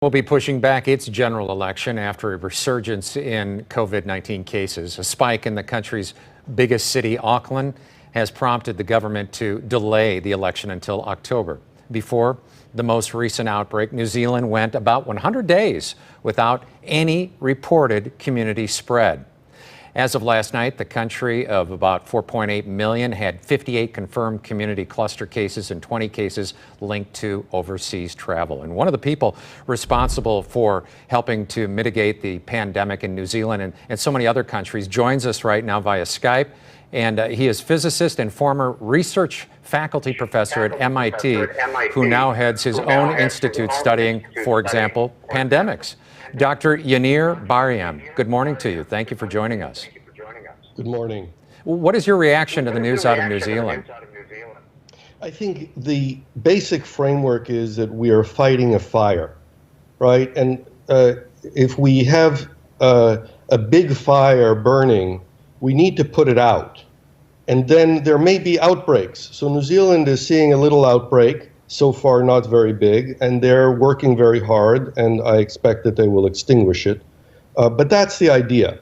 Will be pushing back its general election after a resurgence in COVID-19 cases. A spike in the country's biggest city, Auckland, has prompted the government to delay the election until October. Before the most recent outbreak, New Zealand went about 100 days without any reported community spread. As of last night, the country of about 4.8 million had 58 confirmed community cluster cases and 20 cases linked to overseas travel. And one of the people responsible for helping to mitigate the pandemic in New Zealand and so many other countries joins us right now via Skype. And he is physicist and former research faculty professor at MIT, who now heads his own institute studying, for example, pandemics. Dr. Yaneer Bar-Yam, good morning to you. Thank you for joining us. Good morning. What is your reaction to the news out of New Zealand? I think the basic framework is that we are fighting a fire, right? And if we have a big fire burning, we need to put it out. And then there may be outbreaks. So New Zealand is seeing a little outbreak. So far, not very big, and they're working very hard, and I expect that they will extinguish it. But that's the idea.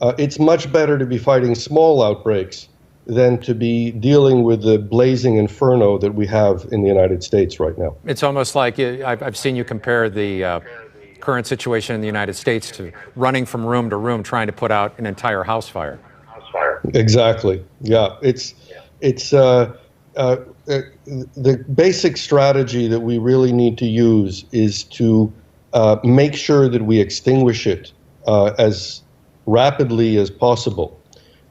It's much better to be fighting small outbreaks than to be dealing with the blazing inferno that we have in the United States right now. It's almost like I've seen you compare the current situation in the United States to running from room to room trying to put out an entire house fire. Exactly. Yeah. The basic strategy that we really need to use is to make sure that we extinguish it as rapidly as possible.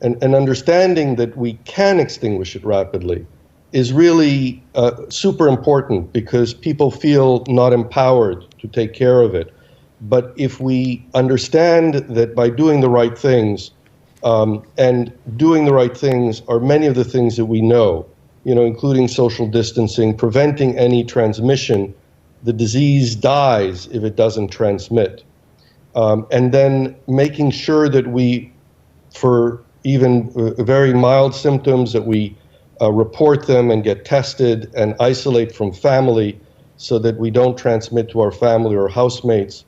And understanding that we can extinguish it rapidly is really super important because people feel not empowered to take care of it. But if we understand that by doing the right things, and doing the right things are many of the things that we know, including social distancing, preventing any transmission. The disease dies if it doesn't transmit. And then making sure that we, for even very mild symptoms, that we report them and get tested and isolate from family so that we don't transmit to our family or housemates.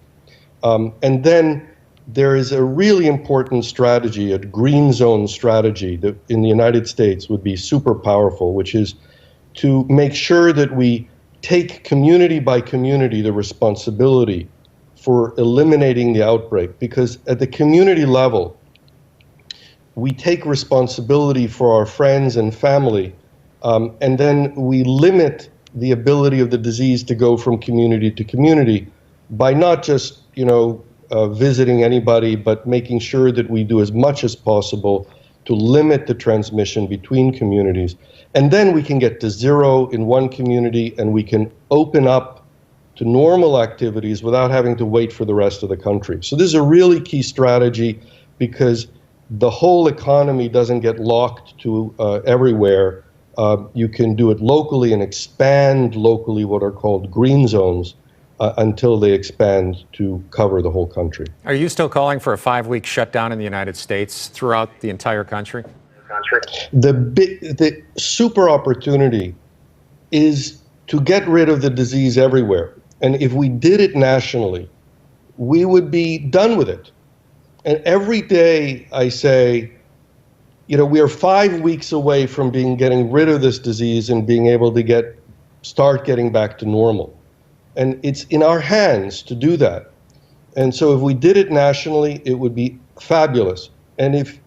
And then there is a really important strategy, a Greenzone strategy that in the United States would be super powerful, which is to make sure that we take community by community the responsibility for eliminating the outbreak. Because at the community level, we take responsibility for our friends and family, and then we limit the ability of the disease to go from community to community by not just, visiting anybody, but making sure that we do as much as possible to limit the transmission between communities. And then we can get to zero in one community and we can open up to normal activities without having to wait for the rest of the country. So this is a really key strategy because the whole economy doesn't get locked to everywhere. You can do it locally and expand locally what are called green zones. Until they expand to cover the whole country. Are you still calling for a 5-week shutdown in the United States throughout the entire country? The super opportunity is to get rid of the disease everywhere. And if we did it nationally, we would be done with it. And every day I say, we are 5 weeks away from getting rid of this disease and being able to start getting back to normal. And it's in our hands to do that. And so if we did it nationally, it would be fabulous. And if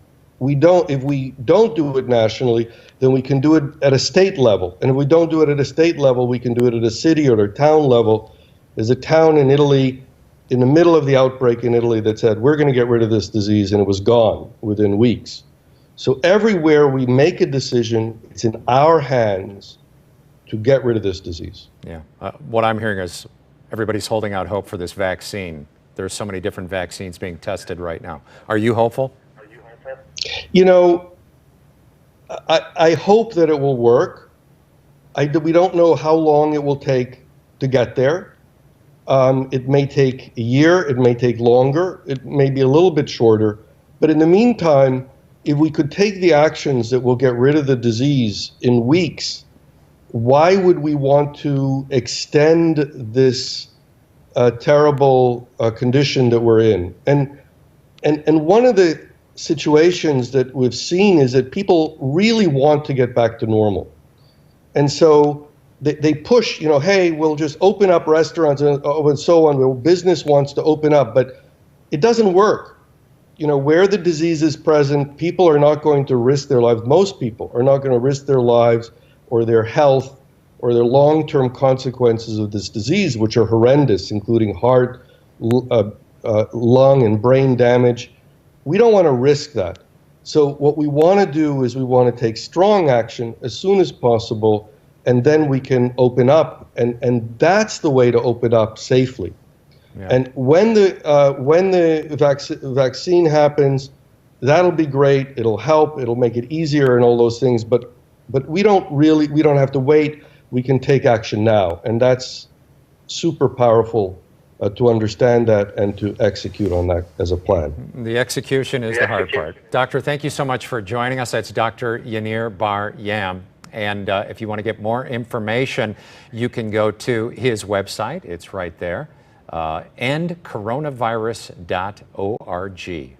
we don't do it nationally, then we can do it at a state level. And if we don't do it at a state level, we can do it at a city or a town level. There's a town in Italy, in the middle of the outbreak in Italy, that said, we're going to get rid of this disease, and it was gone within weeks. So everywhere we make a decision, it's in our hands to get rid of this disease. Yeah. What I'm hearing is everybody's holding out hope for this vaccine. There's so many different vaccines being tested right now. Are you hopeful? I hope that it will work. We don't know how long it will take to get there. It may take a year, it may take longer, it may be a little bit shorter. But in the meantime, if we could take the actions that will get rid of the disease in weeks, why would we want to extend this terrible condition that we're in. And one of the situations that we've seen is that people really want to get back to normal. And so they push, hey, we'll just open up restaurants and so on. Well, business wants to open up, but it doesn't work. Where the disease is present, people are not going to risk their lives. Most people are not going to risk their lives or their health or their long-term consequences of this disease, which are horrendous, including heart, lung, and brain damage. We don't want to risk that. So what we want to do is we want to take strong action as soon as possible, and then we can open up, and that's the way to open up safely. Yeah. And when the vaccine happens, that'll be great. It'll help. It'll make it easier and all those things. But we don't have to wait. We can take action now, and that's super powerful to understand that and to execute on that as a plan. The execution is the hard part. Doctor, thank you so much for joining us. That's Dr. Yaneer Bar-Yam. And if you want to get more information, you can go to his website. It's right there, endcoronavirus.org.